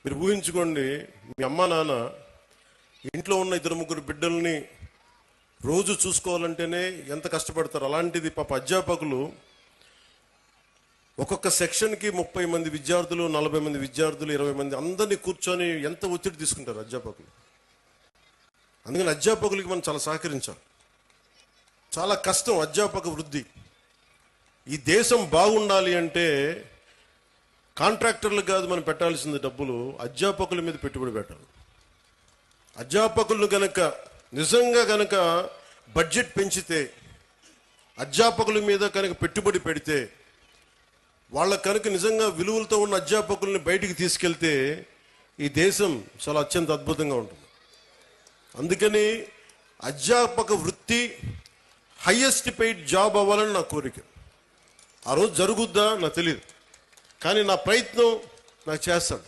మీరు ఊహించుకోండి, మీ అమ్మ నాన్న ఇంట్లో ఉన్న 2-3 బిడ్డల్ని రోజు చూసుకోవాలంటేనే ఎంత కష్టపడతారు. అలాంటిది పాప అధ్యాపకులు ఒక్కొక్క సెక్షన్కి 30 మంది విద్యార్థులు, 40 మంది విద్యార్థులు, 20 మంది అందరినీ కూర్చొని ఎంత ఒత్తిడి తీసుకుంటారు అధ్యాపకులు. అందుకని అధ్యాపకులకి మనం చాలా సహకరించాలి. చాలా కష్టం అధ్యాపక వృద్ధి. ఈ దేశం బాగుండాలి అంటే కాంట్రాక్టర్లకు కాదు మనం పెట్టాల్సింది డబ్బులు, అధ్యాపకుల మీద పెట్టుబడి పెట్టాలి. అధ్యాపకులను గనక నిజంగా గనక బడ్జెట్ పెంచితే, అధ్యాపకుల మీద కనుక పెట్టుబడి పెడితే, వాళ్ళ కనుక నిజంగా విలువలతో ఉన్న అధ్యాపకుల్ని బయటికి తీసుకెళ్తే ఈ దేశం చాలా అత్యంత అద్భుతంగా ఉంటుంది. అందుకని అధ్యాపక వృత్తి హైయెస్ట్ పెయిడ్ జాబ్ అవ్వాలని నా కోరిక. ఆ రోజు జరుగుద్దా నాకు తెలియదు, కానీ నా ప్రయత్నం నాకు చేస్తాను.